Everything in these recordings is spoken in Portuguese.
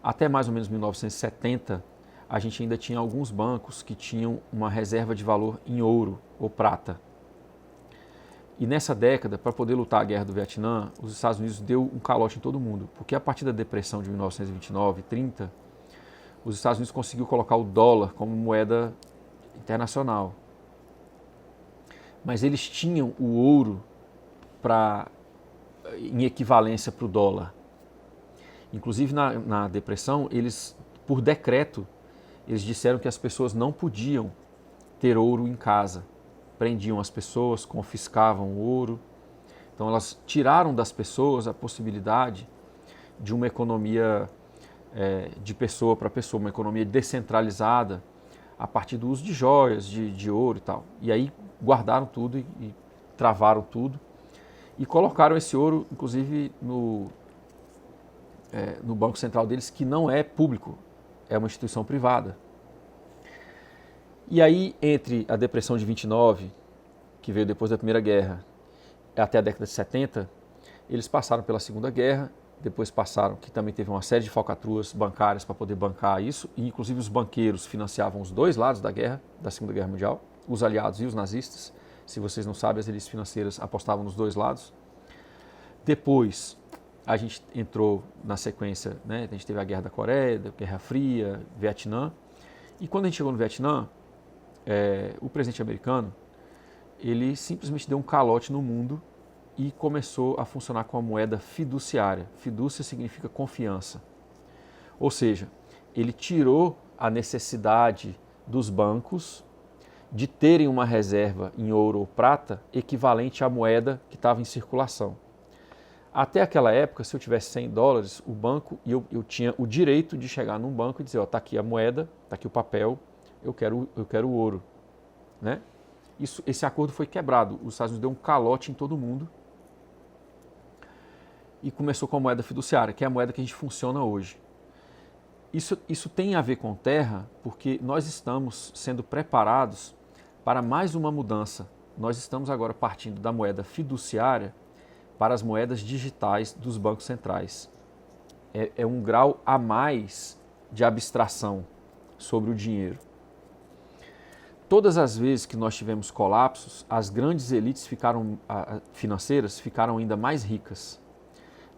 Até mais ou menos 1970, a gente ainda tinha alguns bancos que tinham uma reserva de valor em ouro ou prata. E nessa década, para poder lutar a guerra do Vietnã, os Estados Unidos deu um calote em todo mundo, porque a partir da depressão de 1929 e 30, os Estados Unidos conseguiu colocar o dólar como moeda internacional. Mas eles tinham o ouro em equivalência para o dólar. Inclusive na depressão, eles, por decreto, eles disseram que as pessoas não podiam ter ouro em casa. Prendiam as pessoas, confiscavam o ouro. Então elas tiraram das pessoas a possibilidade de uma economia de pessoa para pessoa, uma economia descentralizada a partir do uso de joias, de ouro e tal. E aí guardaram tudo e travaram tudo e colocaram esse ouro, inclusive, no Banco Central deles, que não é público, é uma instituição privada. E aí, entre a depressão de 29, que veio depois da Primeira Guerra, até a década de 70, eles passaram pela Segunda Guerra, depois passaram, que também teve uma série de falcatruas bancárias para poder bancar isso, e inclusive os banqueiros financiavam os dois lados da guerra, da Segunda Guerra Mundial, os aliados e os nazistas. Se vocês não sabem, as elites financeiras apostavam nos dois lados. Depois, a gente entrou na sequência, né? A gente teve a Guerra da Coreia, a Guerra Fria, Vietnã. E quando a gente chegou no Vietnã, o presidente americano, ele simplesmente deu um calote no mundo e começou a funcionar com a moeda fiduciária. Fidúcia significa confiança. Ou seja, ele tirou a necessidade dos bancos de terem uma reserva em ouro ou prata equivalente à moeda que estava em circulação. Até aquela época, se eu tivesse 100 dólares, o banco, e eu tinha o direito de chegar num banco e dizer, ó, tá aqui a moeda, tá aqui o papel, eu quero o ouro, né? Esse acordo foi quebrado, os Estados Unidos deu um calote em todo mundo e começou com a moeda fiduciária, que é a moeda que a gente funciona hoje. Isso tem a ver com terra, porque nós estamos sendo preparados para mais uma mudança. Nós estamos agora partindo da moeda fiduciária para as moedas digitais dos bancos centrais. É um grau a mais de abstração sobre o dinheiro. Todas as vezes que nós tivemos colapsos, as grandes elites financeiras ficaram ainda mais ricas.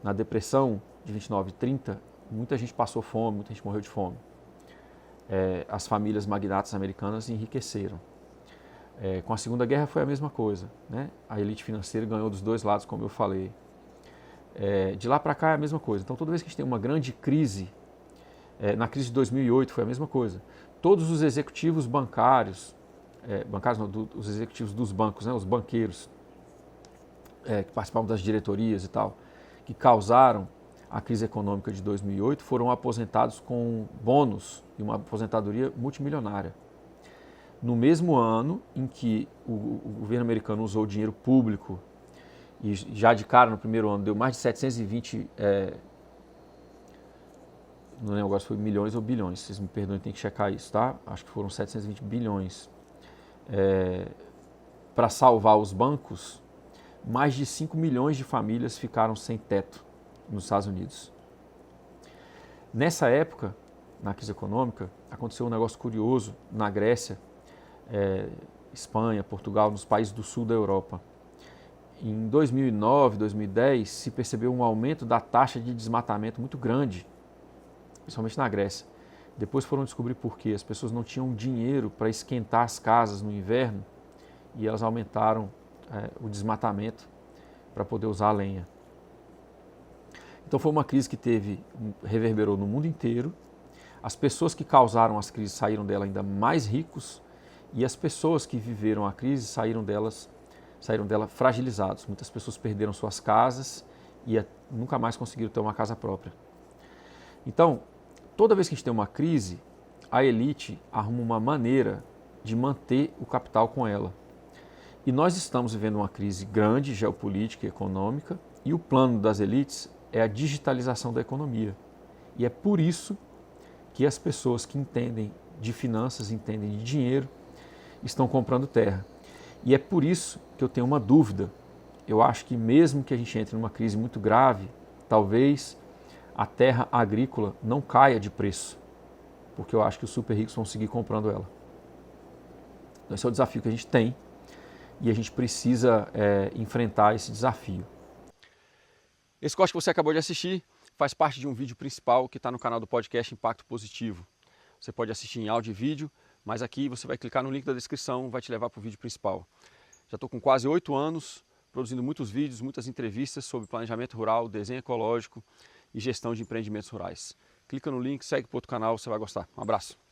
Na depressão de 29 e 30, muita gente passou fome, muita gente morreu de fome. As famílias magnatas americanas enriqueceram. Com a Segunda Guerra foi a mesma coisa, né? A elite financeira ganhou dos dois lados, como eu falei. De lá para cá é a mesma coisa. Então, toda vez que a gente tem uma grande crise, na crise de 2008 foi a mesma coisa. Todos os executivos bancários, os executivos dos bancos, né, os banqueiros, que participavam das diretorias e tal, que causaram a crise econômica de 2008, foram aposentados com bônus e uma aposentadoria multimilionária. No mesmo ano em que o governo americano usou o dinheiro público e já de cara no primeiro ano deu mais de 720, não lembro agora se foi milhões ou bilhões, vocês me perdoem, tem que checar isso, tá? Acho que foram 720 bilhões para salvar os bancos. Mais de 5 milhões de famílias ficaram sem teto nos Estados Unidos. Nessa época, na crise econômica, aconteceu um negócio curioso na Grécia, Espanha, Portugal, nos países do sul da Europa. Em 2009, 2010, se percebeu um aumento da taxa de desmatamento muito grande, principalmente na Grécia. Depois foram descobrir por quê. As pessoas não tinham dinheiro para esquentar as casas no inverno e elas aumentaram o desmatamento para poder usar a lenha. Então foi uma crise que reverberou no mundo inteiro. As pessoas que causaram as crises saíram dela ainda mais ricos e as pessoas que viveram a crise saíram dela fragilizados. Muitas pessoas perderam suas casas e nunca mais conseguiram ter uma casa própria. Então, toda vez que a gente tem uma crise, a elite arruma uma maneira de manter o capital com ela. E nós estamos vivendo uma crise grande, geopolítica e econômica, e o plano das elites é a digitalização da economia. E é por isso que as pessoas que entendem de finanças, entendem de dinheiro, estão comprando terra. E é por isso que eu tenho uma dúvida. Eu acho que mesmo que a gente entre numa crise muito grave, talvez a terra agrícola não caia de preço, porque eu acho que os super ricos vão seguir comprando ela. Então, esse é o desafio que a gente tem e a gente precisa enfrentar esse desafio. Esse corte que você acabou de assistir faz parte de um vídeo principal que está no canal do podcast Impacto Positivo. Você pode assistir em áudio e vídeo, mas aqui você vai clicar no link da descrição, vai te levar para o vídeo principal. Já estou com quase 8 anos produzindo muitos vídeos, muitas entrevistas sobre planejamento rural, desenho ecológico e gestão de empreendimentos rurais. Clica no link, segue para o outro canal, você vai gostar. Um abraço.